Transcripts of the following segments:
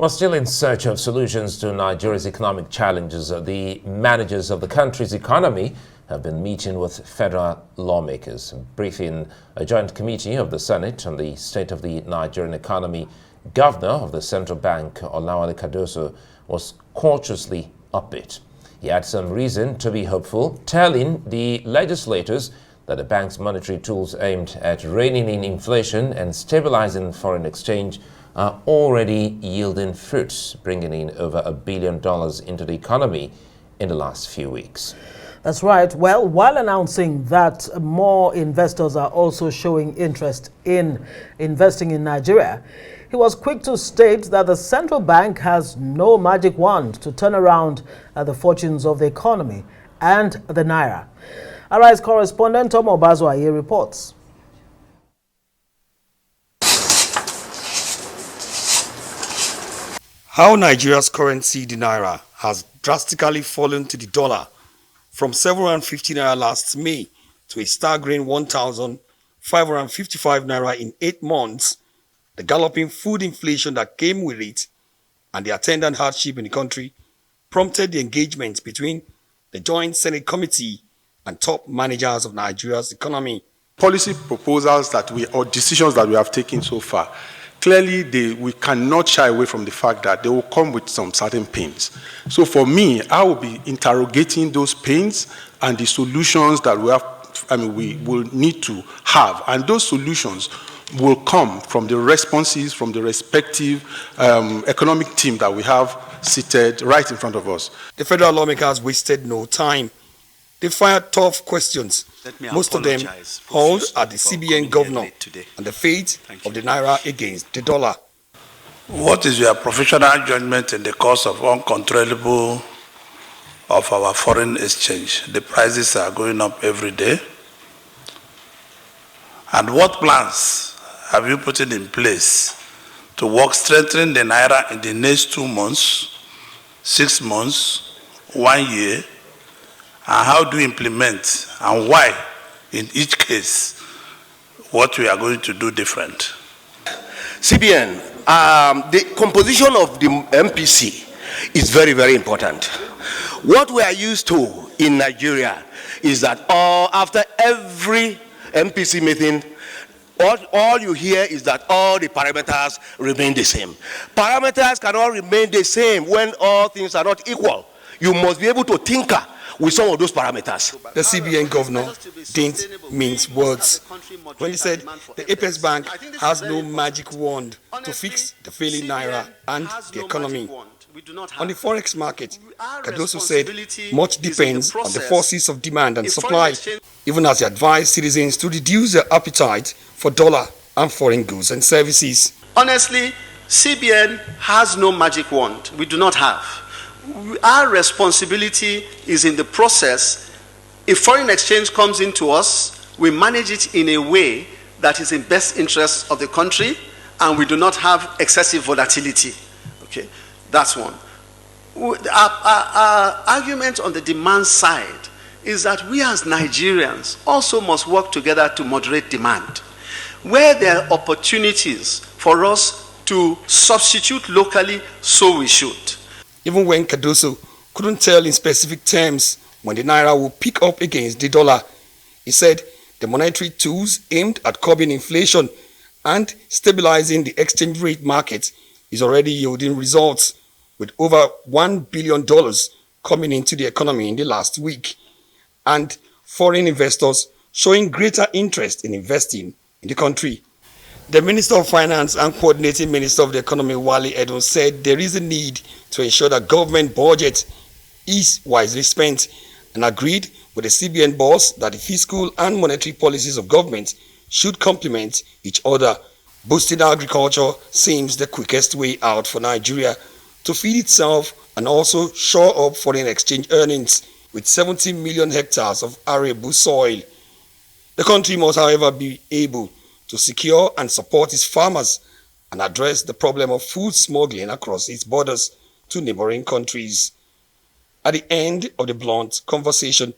Well, still in search of solutions to Nigeria's economic challenges, the managers of the country's economy have been meeting with federal lawmakers. Briefing a joint committee of the Senate on the state of the Nigerian economy, Governor of the Central Bank, Olawale Cardoso, was cautiously upbeat. He had some reason to be hopeful, telling the legislators that the bank's monetary tools aimed at reining in inflation and stabilizing foreign exchange are already yielding fruits, bringing in over $1 billion into the economy in the last few weeks. That's right. Well, while announcing that more investors are also showing interest in investing in Nigeria, he was quick to state that the central bank has no magic wand to turn around the fortunes of the economy and the naira. Arise correspondent Tom Obazoaye reports. How Nigeria's currency, the naira, has drastically fallen to the dollar from 750 naira last May to a staggering 1,555 naira in 8 months, the galloping food inflation that came with it, and the attendant hardship in the country prompted the engagement between the Joint Senate Committee and top managers of Nigeria's economy. Policy proposals or decisions that we have taken so far, clearly we cannot shy away from the fact that they will come with some certain pains. So for me, I will be interrogating those pains and the solutions that we will need to have. And those solutions will come from the responses from the respective economic team that we have seated right in front of us. The federal lawmakers wasted no time. They fired tough questions, most of them hauled at the CBN governor and the fate of the naira against the dollar. What is your professional judgment in the cause of uncontrollable of our foreign exchange? The prices are going up every day. And what plans have you put in place to work strengthening the naira in the next 2 months, 6 months, 1 year? And how do you implement, and why, in each case, what we are going to do different? CBN, the composition of the MPC is very, very important. What we are used to in Nigeria is that after every MPC meeting, all you hear is that all the parameters remain the same. Parameters cannot remain the same when all things are not equal. You must be able to tinker with some of those parameters. The CBN governor didn't mince words when he said the Apex Bank has no magic wand to fix the failing naira and the economy. On the Forex market, Cardoso said much depends on the forces of demand and supply, even as he advised citizens to reduce their appetite for dollar and foreign goods and services. Honestly, CBN has no magic wand. We do not have. Our responsibility is in the process. If foreign exchange comes into us, we manage it in a way that is in best interest of the country, and we do not have excessive volatility. Okay, that's one. Our argument on the demand side is that we as Nigerians also must work together to moderate demand. Where there are opportunities for us to substitute locally, so we should. Even when Cardoso couldn't tell in specific terms when the naira will pick up against the dollar, he said the monetary tools aimed at curbing inflation and stabilizing the exchange rate market is already yielding results, with over $1 billion coming into the economy in the last week, and foreign investors showing greater interest in investing in the country. The Minister of Finance and Coordinating Minister of the Economy, Wale Edun, said there is a need to ensure that government budget is wisely spent, and agreed with the CBN boss that the fiscal and monetary policies of government should complement each other. Boosting agriculture seems the quickest way out for Nigeria to feed itself and also shore up foreign exchange earnings with 70 million hectares of arable soil. The country must, however, be able to secure and support its farmers and address the problem of food smuggling across its borders to neighboring countries. At the end of the blunt conversation,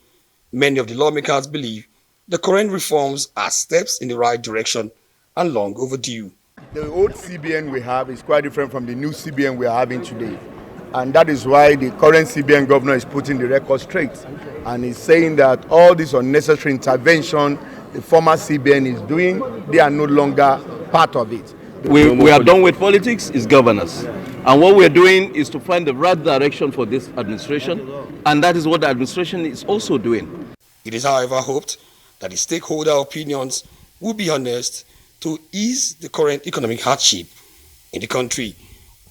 many of the lawmakers believe the current reforms are steps in the right direction and long overdue. The old CBN we have is quite different from the new CBN we are having today. And that is why the current CBN governor is putting the record straight. And he's saying that all this unnecessary intervention the former CBN is doing, they are no longer part of it. We are done with politics, it's governance. And what we're doing is to find the right direction for this administration. And that is what the administration is also doing. It is, however, hoped that the stakeholder opinions will be honest to ease the current economic hardship in the country.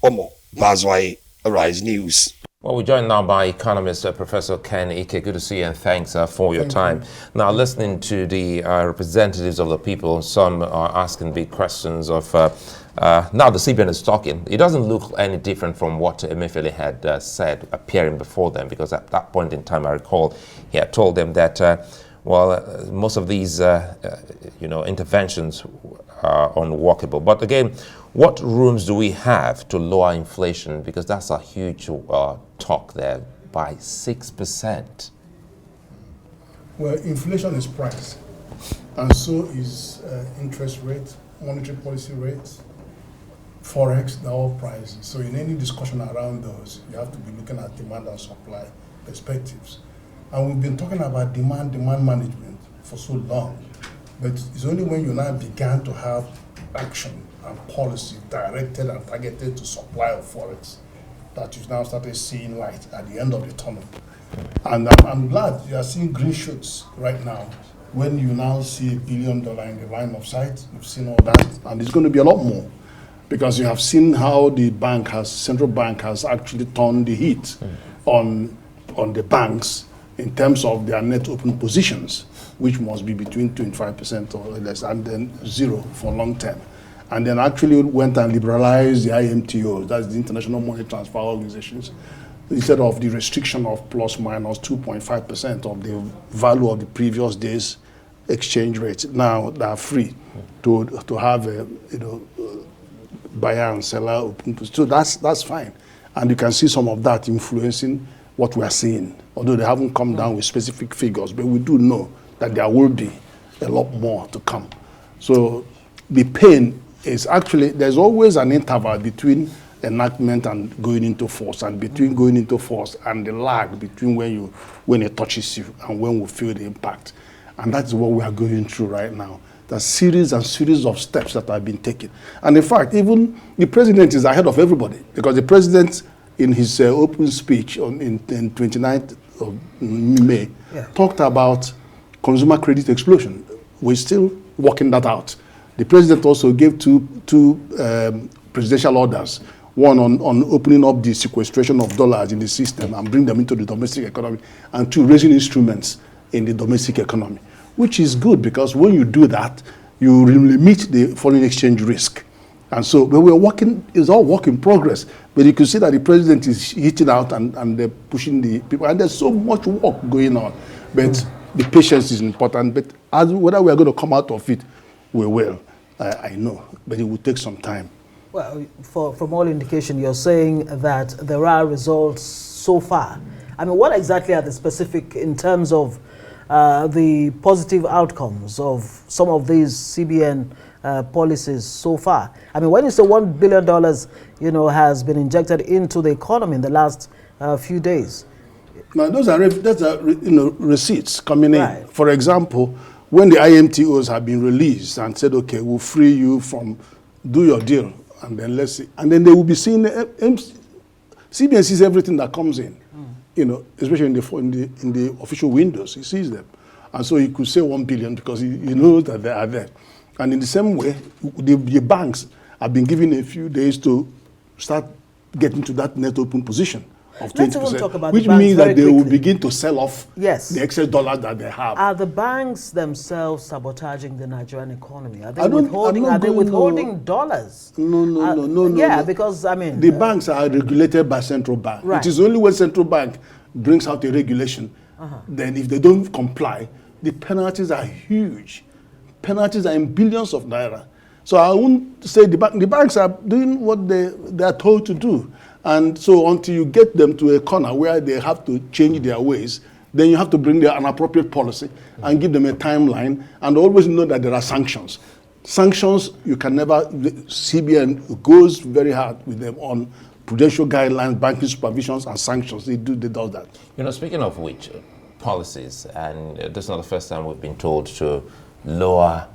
Omo Bazwai, Arise News. Well, we're joined now by economist Professor Ken Ike. Good to see you and thanks for your time. Now, listening to the representatives of the people, some are asking big questions of now the CBN is talking. It doesn't look any different from what Emefiele had said appearing before them, because at that point in time, I recall, he had told them that, most of these, interventions are unworkable. But again, what rooms do we have to lower inflation? Because that's a huge talk there, by 6%. Well, inflation is price, and so is interest rate, monetary policy rates, Forex, they're all prices. So in any discussion around those, you have to be looking at demand and supply perspectives. And we've been talking about demand management for so long, but it's only when you now began to have action and policy directed and targeted to supply of Forex that you've now started seeing light at the end of the tunnel. And I'm glad you are seeing green shoots right now. When you now see $1 billion in the line of sight, you've seen all that, and it's going to be a lot more, because you have seen how the central bank has actually turned the heat on the banks in terms of their net open positions, which must be between 25% or less, and then zero for long term. And then actually went and liberalized the IMTOs, that's the International Money Transfer Organizations, instead of the restriction of plus minus 2.5% of the value of the previous day's exchange rate. Now they are free to have a buyer and seller open. So that's fine. And you can see some of that influencing what we are seeing, although they haven't come down with specific figures, but we do know that there will be a lot more to come. So the pain is actually, there's always an interval between enactment and going into force, and between going into force and the lag between when it touches you and when we feel the impact. And that's what we are going through right now. There's series and series of steps that have been taken. And in fact, even the president is ahead of everybody, because the president, in his open speech in 29th of May, talked about consumer credit explosion. We're still working that out. The president also gave two presidential orders, one on opening up the sequestration of dollars in the system and bring them into the domestic economy, and two, raising instruments in the domestic economy, which is good, because when you do that, you limit the foreign exchange risk. And so when we're working, it's all work in progress. But you can see that the president is hitting out and they're pushing the people. And there's so much work going on. But the patience is important. But whether we are going to come out of it, we will. I know. But it will take some time. Well, from all indication, you're saying that there are results so far. I mean, what exactly are the specific in terms of the positive outcomes of some of these CBN policies so far? I mean, when you say $1 billion, has been injected into the economy in the last few days. Now, those are receipts coming in. For example, when the IMTOs have been released and said, okay, we'll free you from, do your deal, and then let's see, and then they will be seeing CBN sees everything that comes in. Especially in the official windows, he sees them. And so he could say 1 billion because he knows that they are there. And in the same way, the banks have been given a few days to start getting to that net open position of 20%, which means that they will begin to sell off the excess dollars that they have. Are the banks themselves sabotaging the Nigerian economy? Are they withholding dollars? No. Yeah, because, I mean... The banks are regulated by central bank. It is only when central bank brings out a regulation, then if they don't comply, the penalties are huge. Penalties are in billions of naira. So I won't say the banks are doing what they are told to do. And so until you get them to a corner where they have to change their ways, then you have to bring an appropriate policy and give them a timeline, and always know that there are sanctions. Sanctions, you can never, the CBN goes very hard with them on prudential guidelines, banking supervisions, and sanctions. They do that. You know, speaking of which, policies, and this is not the first time we've been told to lower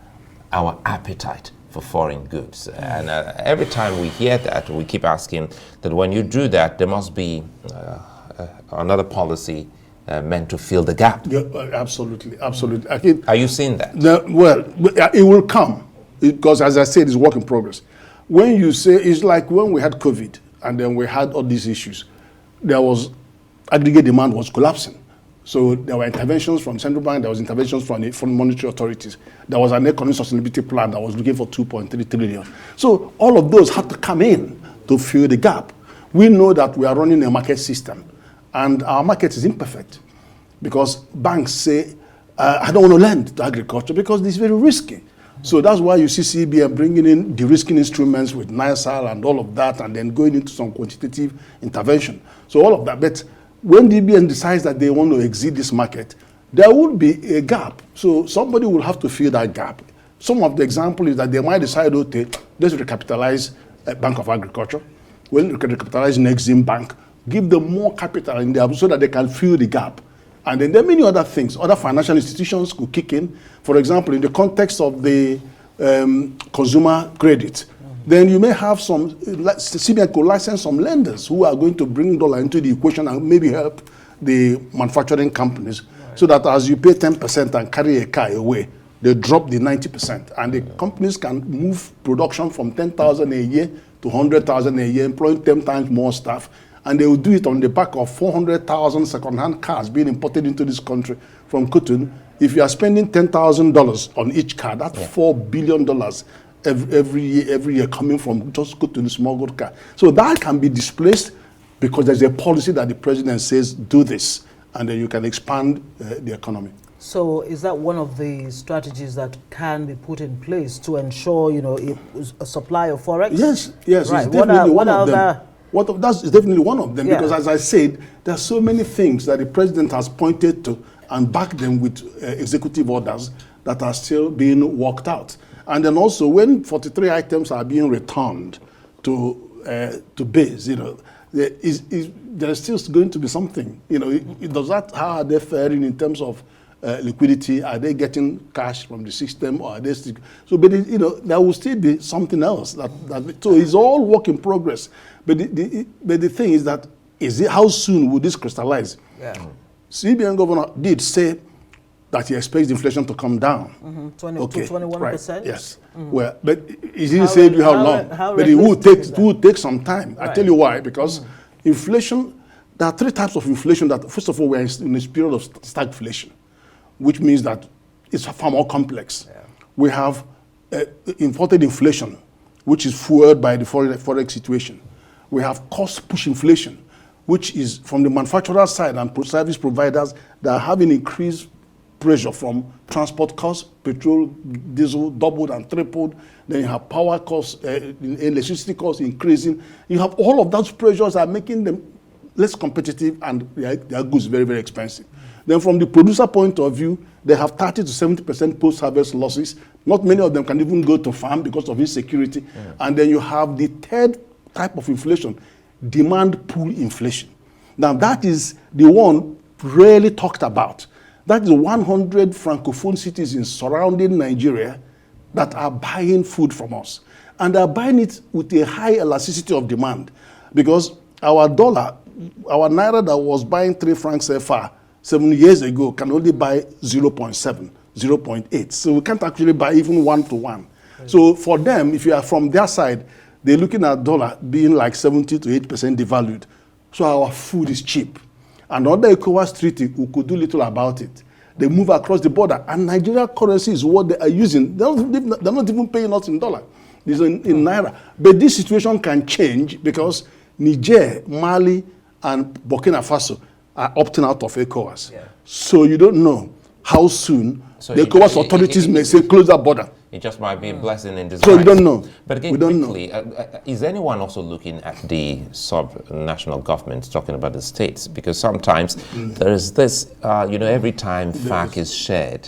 our appetite for foreign goods. And every time we hear that, we keep asking that when you do that, there must be another policy meant to fill the gap. Yeah, absolutely. Are you seeing that? Well, it will come, because as I said, it's work in progress. When you say, it's like when we had COVID, and then we had all these issues, there was, aggregate demand was collapsing. So there were interventions from central bank, there was interventions from monetary authorities. There was an economic sustainability plan that was looking for 2.3 trillion. So all of those had to come in to fill the gap. We know that we are running a market system, and our market is imperfect because banks say, I don't want to lend to agriculture because it's very risky. So that's why you see CBN bringing in de-risking instruments with NISAL and all of that, and then going into some quantitative intervention. So all of that. But when DBN decides that they want to exit this market, there will be a gap. So somebody will have to fill that gap. Some of the example is that they might decide, okay, let's recapitalize Bank of Agriculture. When you can recapitalize Exim Bank, give them more capital in there so that they can fill the gap. And then there are many other things. Other financial institutions could kick in. For example, in the context of the consumer credit, then you may have some, CBN could license some lenders who are going to bring dollar into the equation and maybe help the manufacturing companies, so that as you pay 10% and carry a car away, they drop the 90%. And the companies can move production from 10,000 a year to 100,000 a year, employing 10 times more staff. And they will do it on the back of 400,000 second-hand cars being imported into this country from Cotonou. If you are spending $10,000 on each car, that's $4 billion every year coming from just Cotonou smuggled car. So that can be displaced because there's a policy that the president says, do this, and then you can expand the economy. So is that one of the strategies that can be put in place to ensure, you know, a supply of Forex? Yes, right. It's definitely one of them. That's definitely one of them, because as I said, there are so many things that the president has pointed to and backed them with executive orders that are still being worked out. And then also when 43 items are being returned to base, you know, there is still going to be something. You know, how are they faring in terms of liquidity? Are they getting cash from the system, or are they still? So, but you know, there will still be something else. So it's all work in progress. But the thing is that, how soon will this crystallize? Yeah. CBN governor did say that he expects inflation to come down. 20 to 21%? Right. Yes. Well, but he didn't say how long. But it will take some time. Right. I tell you why. Because inflation, there are three types of inflation. That first of all, we're in a period of stagflation, which means that it's far more complex. Yeah. We have imported inflation, which is fueled by the Forex situation. We have cost push inflation, which is from the manufacturer side and service providers that are having increased pressure from transport costs, petrol, diesel doubled and tripled. Then you have power costs, electricity costs increasing. You have all of those pressures are making them less competitive, and their goods very, very expensive. Then from the producer point of view, they have 30 to 70% post-harvest losses. Not many of them can even go to farm because of insecurity. And then you have the third type of inflation, demand pull inflation. Now that is the one rarely talked about. That is 100 francophone cities surrounding Nigeria that are buying food from us. And they are buying it with a high elasticity of demand, because our dollar, our naira that was buying 3 francs CFA 7 years ago can only buy 0.7, 0.8. So we can't actually buy even 1-to-1. So for them, if you are from their side, they're looking at dollar being like 70 to 80% devalued. So our food is cheap. And under ECOWAS treaty, we could do little about it. They move across the border, and Nigeria currency is what they are using. They're not even paying us in dollar. It's in naira. But this situation can change because Niger, Mali, and Burkina Faso are opting out of ECOWAS. Yeah. So you don't know how soon the ECOWAS authorities may say close that border. It just might be a blessing in disguise. So we don't know. But again, quickly, is anyone also looking at the sub-national governments, talking about the states? Because sometimes there is this, you know, every time FAC is shared,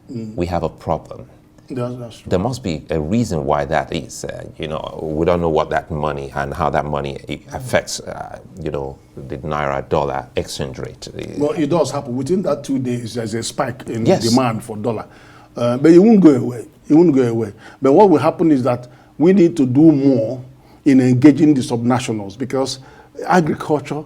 we have a problem. That's true. There must be a reason why that is. You know, we don't know what that money and how that money affects, you know, the naira-dollar exchange rate. Well, it does happen. Within that 2 days, there's a spike in Yes. demand for dollar. But it won't go away. It won't go away. But what will happen is that we need to do more in engaging the subnationals, because agriculture,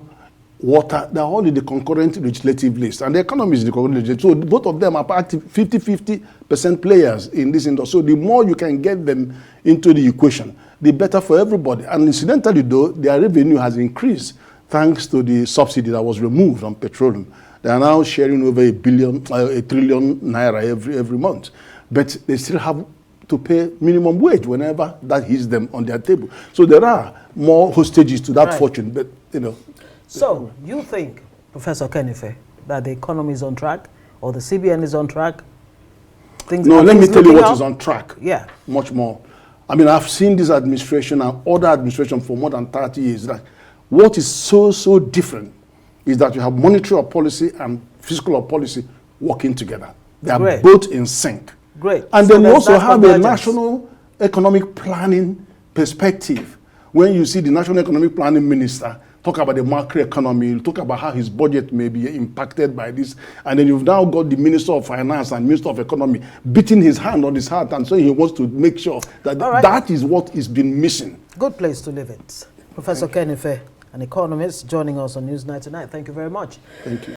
water, they're all in the concurrent legislative list, and the economy is the concurrent legislative. So both of them are 50-50% players in this industry. So the more you can get them into the equation, the better for everybody. And incidentally, though, their revenue has increased thanks to the subsidy that was removed on petroleum. They are now sharing over a trillion naira every month, but they still have to pay minimum wage whenever that hits them on their table. So there are more hostages to that fortune, but you know. So you think, Professor Kenife, that the economy is on track, or the CBN is on track? No, let me tell you what is on track. Yeah. Much more. I mean, I've seen this administration and other administration for more than 30 years. Like, what is so different is that you have monetary policy and fiscal policy working together. They are both in sync. Great. And so then you also have a convergence. national economic planning perspective. When you see the national economic planning minister talk about the macroeconomy, talk about how his budget may be impacted by this, and then you've now got the Minister of Finance and Minister of Economy beating his hand on his heart and saying he wants to make sure that that is what is been missing. Good place to leave it. Professor Kenife, an economist, joining us on News 99. Thank you very much. Thank you.